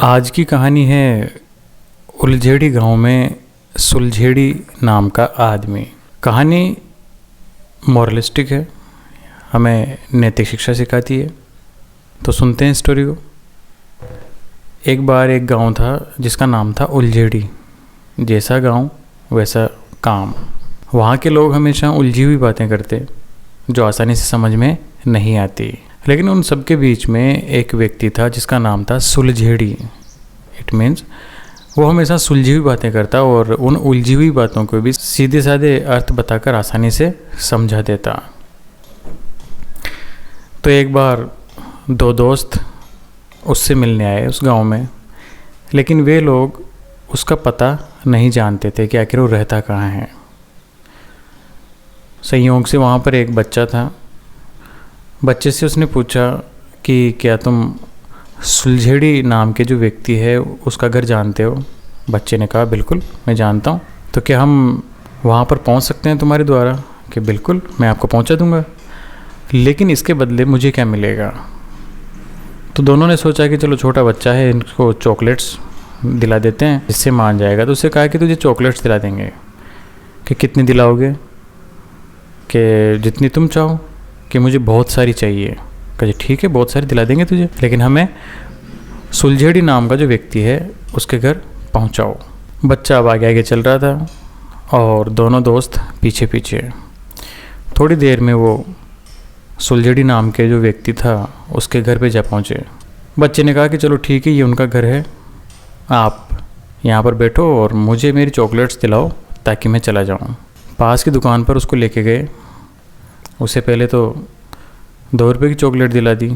आज की कहानी है उलझेड़ी गांव में सुलझेड़ी नाम का आदमी। कहानी मॉरलिस्टिक है, हमें नैतिक शिक्षा सिखाती है। तो सुनते हैं स्टोरी को। एक बार एक गांव था जिसका नाम था उलझेड़ी। जैसा गांव वैसा काम। वहाँ के लोग हमेशा उलझी हुई बातें करते जो आसानी से समझ में नहीं आती। लेकिन उन सब के बीच में एक व्यक्ति था जिसका नाम था सुलझेड़ी। इट मीन्स वो हमेशा सुलझी हुई बातें करता और उन उलझी हुई बातों को भी सीधे साधे अर्थ बताकर आसानी से समझा देता। तो एक बार दो दोस्त उससे मिलने आए उस गांव में, लेकिन वे लोग उसका पता नहीं जानते थे कि आखिर वो रहता कहाँ है। संयोग से वहाँ पर एक बच्चा था। बच्चे से उसने पूछा कि क्या तुम सुलझेड़ी नाम के जो व्यक्ति है उसका घर जानते हो? बच्चे ने कहा बिल्कुल मैं जानता हूँ। तो क्या हम वहाँ पर पहुँच सकते हैं तुम्हारे द्वारा? कि बिल्कुल मैं आपको पहुँचा दूँगा, लेकिन इसके बदले मुझे क्या मिलेगा? तो दोनों ने सोचा कि चलो छोटा बच्चा है, इनको चॉकलेट्स दिला देते हैं, इससे मान जाएगा। तो उससे कहा कि तुझे चॉकलेट्स दिला देंगे। कि कितनी दिलाओगे? कि जितनी तुम चाहो। कि मुझे बहुत सारी चाहिए। कहे ठीक है बहुत सारी दिला देंगे तुझे, लेकिन हमें सुलझेड़ी नाम का जो व्यक्ति है उसके घर पहुंचाओ। बच्चा अब आगे आगे चल रहा था और दोनों दोस्त पीछे पीछे। थोड़ी देर में वो सुलझेड़ी नाम के जो व्यक्ति था उसके घर पे जा पहुंचे। बच्चे ने कहा कि चलो ठीक है ये उनका घर है, आप यहाँ पर बैठो और मुझे मेरी चॉकलेट्स दिलाओ ताकि मैं चला जाऊँ। पास की दुकान पर उसको लेके गए। उसे पहले तो 2 रुपये की चॉकलेट दिला दी।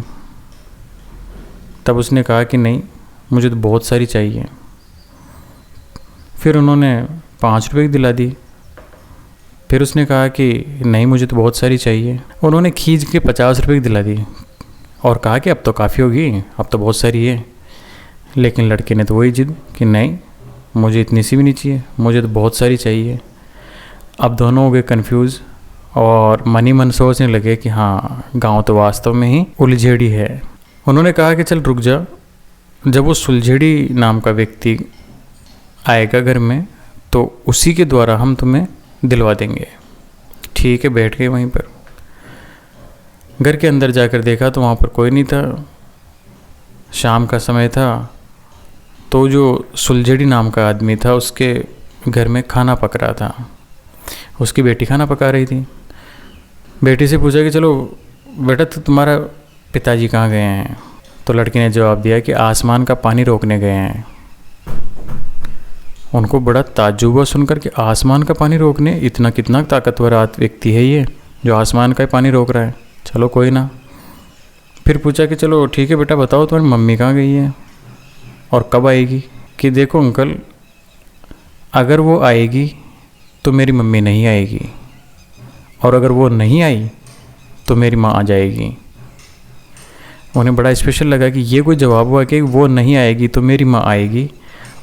तब उसने कहा कि नहीं मुझे तो बहुत सारी चाहिए। फिर उन्होंने 5 रुपये की दिला दी। फिर उसने कहा कि नहीं मुझे तो बहुत सारी चाहिए। उन्होंने खींच के 50 रुपये की दिला दी और कहा कि अब तो काफ़ी होगी, अब तो बहुत सारी है। लेकिन लड़के ने तो वही जिद कि नहीं मुझे इतनी सी भी नहीं चाहिए, मुझे तो बहुत सारी चाहिए। अब दोनों हो गए कन्फ्यूज़ और मन ही मन सोचने लगे कि हाँ गांव तो वास्तव में ही उलझेड़ी है। उन्होंने कहा कि चल रुक जा, जब वो सुलझेड़ी नाम का व्यक्ति आएगा घर में तो उसी के द्वारा हम तुम्हें दिलवा देंगे। ठीक है, बैठ गए वहीं पर। घर के अंदर जाकर देखा तो वहाँ पर कोई नहीं था। शाम का समय था। तो जो सुलझेड़ी नाम का आदमी था उसके घर में खाना पक रहा था। उसकी बेटी खाना पका रही थी। बेटी से पूछा कि चलो बेटा तो तुम्हारा पिताजी कहाँ गए हैं? तो लड़की ने जवाब दिया कि आसमान का पानी रोकने गए हैं। उनको बड़ा ताज्जुब हुआ सुनकर कि आसमान का पानी रोकने, इतना कितना ताकतवर व्यक्ति है ये जो आसमान का पानी रोक रहा है। चलो कोई ना। फिर पूछा कि चलो ठीक है बेटा बताओ तुम्हारी मम्मी कहाँ गई है और कब आएगी? कि देखो अंकल अगर वो आएगी तो मेरी मम्मी नहीं आएगी, और अगर वो नहीं आई तो मेरी माँ आ जाएगी। उन्हें बड़ा स्पेशल लगा कि ये कोई जवाब हुआ कि वो नहीं आएगी तो मेरी माँ आएगी,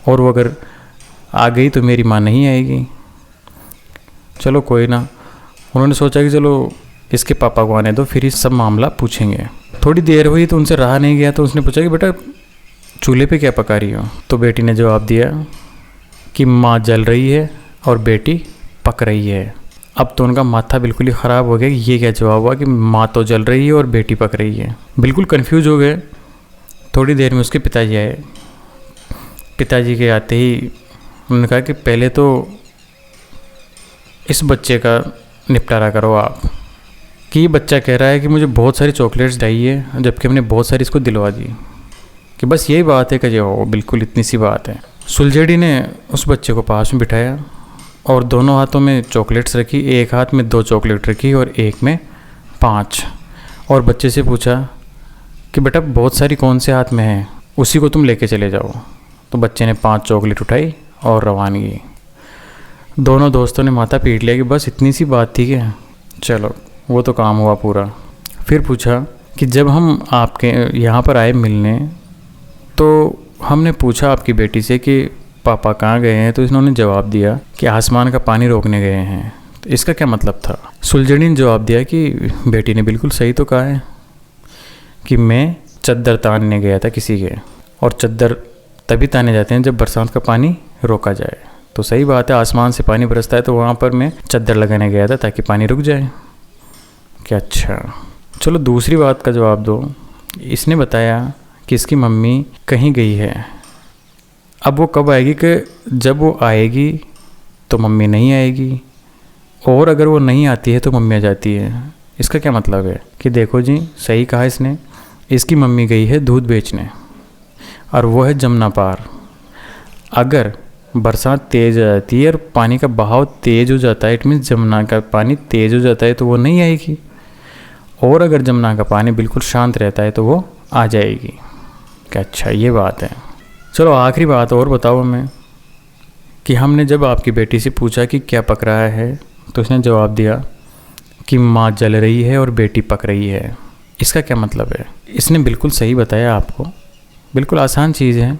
और वो अगर आ गई तो मेरी माँ नहीं आएगी। चलो कोई ना। उन्होंने सोचा कि चलो इसके पापा को आने दो, फिर इस सब मामला पूछेंगे। थोड़ी देर हुई तो उनसे रहा नहीं गया, तो उसने पूछा कि बेटा चूल्हे पे क्या पका रही हो? तो बेटी ने जवाब दिया कि माँ जल रही है और बेटी पक रही है। अब तो उनका माथा बिल्कुल ही ख़राब हो गया कि ये क्या जवाब हुआ कि माँ तो जल रही है और बेटी पक रही है। बिल्कुल कंफ्यूज हो गए। थोड़ी देर में उसके पिताजी आए। पिताजी के आते ही उन्होंने कहा कि पहले तो इस बच्चे का निपटारा करो आप, कि ये बच्चा कह रहा है कि मुझे बहुत सारी चॉकलेट्स चाहिए जबकि हमने बहुत सारी इसको दिलवा दी। कि बस यही बात है कि जो बिल्कुल इतनी सी बात है। सुलझेड़ी ने उस बच्चे को पास में बिठाया और दोनों हाथों में चॉकलेट्स रखी। एक हाथ में 2 चॉकलेट रखी और एक में 5। और बच्चे से पूछा कि बेटा बहुत सारी कौन से हाथ में है, उसी को तुम लेके चले जाओ। तो बच्चे ने 5 चॉकलेट उठाई और रवानगी। दोनों दोस्तों ने माथा पीट लिया कि बस इतनी सी बात थी क्या? चलो वो तो काम हुआ पूरा। फिर पूछा कि जब हम आपके यहाँ पर आए मिलने तो हमने पूछा आपकी बेटी से कि पापा कहाँ गए हैं? तो इन्होंने जवाब दिया कि आसमान का पानी रोकने गए हैं। तो इसका क्या मतलब था? सुलझेड़ी ने जवाब दिया कि बेटी ने बिल्कुल सही तो कहा है कि मैं चद्दर तानने गया था किसी के, और चद्दर तभी ताने जाते हैं जब बरसात का पानी रोका जाए। तो सही बात है, आसमान से पानी बरसता है तो वहाँ पर मैं चद्दर लगाने गया था ताकि पानी रुक जाए। क्या अच्छा, चलो दूसरी बात का जवाब दो। इसने बताया कि इसकी मम्मी कहीं गई है। अब वो कब आएगी कि जब वो आएगी तो मम्मी नहीं आएगी, और अगर वो नहीं आती है तो मम्मी आ जाती है। इसका क्या मतलब है कि देखो जी, सही कहा इसने, इसकी मम्मी गई है दूध बेचने और वो है जमुना पार। अगर बरसात तेज़ आ जाती है और पानी का बहाव तेज़ हो जाता है, इट मीन्स जमुना का पानी तेज़ हो जाता है, तो वो नहीं आएगी। और अगर जमुना का पानी बिल्कुल शांत रहता है तो वो आ जाएगी। क्या अच्छा, ये बात है। चलो आखिरी बात और बताओ हमें कि हमने जब आपकी बेटी से पूछा कि क्या पक रहा है तो उसने जवाब दिया कि माँ जल रही है और बेटी पक रही है। इसका क्या मतलब है? इसने बिल्कुल सही बताया आपको, बिल्कुल आसान चीज़ है।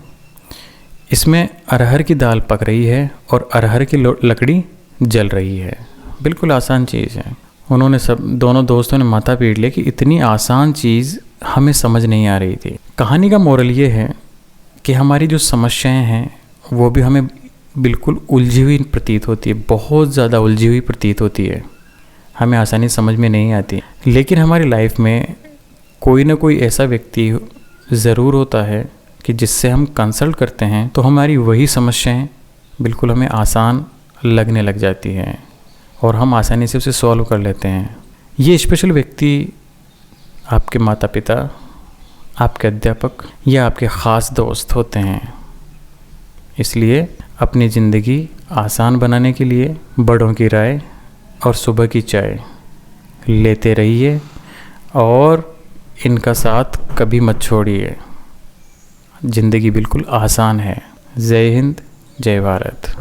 इसमें अरहर की दाल पक रही है और अरहर की लकड़ी जल रही है। बिल्कुल आसान चीज़ है। उन्होंने दोनों दोस्तों ने माथा पीट लिया कि इतनी आसान चीज़ हमें समझ नहीं आ रही थी। कहानी का मोरल ये है कि हमारी जो समस्याएं हैं वो भी हमें बिल्कुल उलझी हुई प्रतीत होती है, बहुत ज़्यादा उलझी हुई प्रतीत होती है, हमें आसानी समझ में नहीं आती। लेकिन हमारी लाइफ में कोई ना कोई ऐसा व्यक्ति ज़रूर होता है कि जिससे हम कंसल्ट करते हैं तो हमारी वही समस्याएं बिल्कुल हमें आसान लगने लग जाती हैं और हम आसानी से उसे सॉल्व कर लेते हैं। ये स्पेशल व्यक्ति आपके माता पिता, आपके अध्यापक या आपके ख़ास दोस्त होते हैं। इसलिए अपनी ज़िंदगी आसान बनाने के लिए बड़ों की राय और सुबह की चाय लेते रहिए और इनका साथ कभी मत छोड़िए। ज़िंदगी बिल्कुल आसान है। जय हिंद, जय भारत।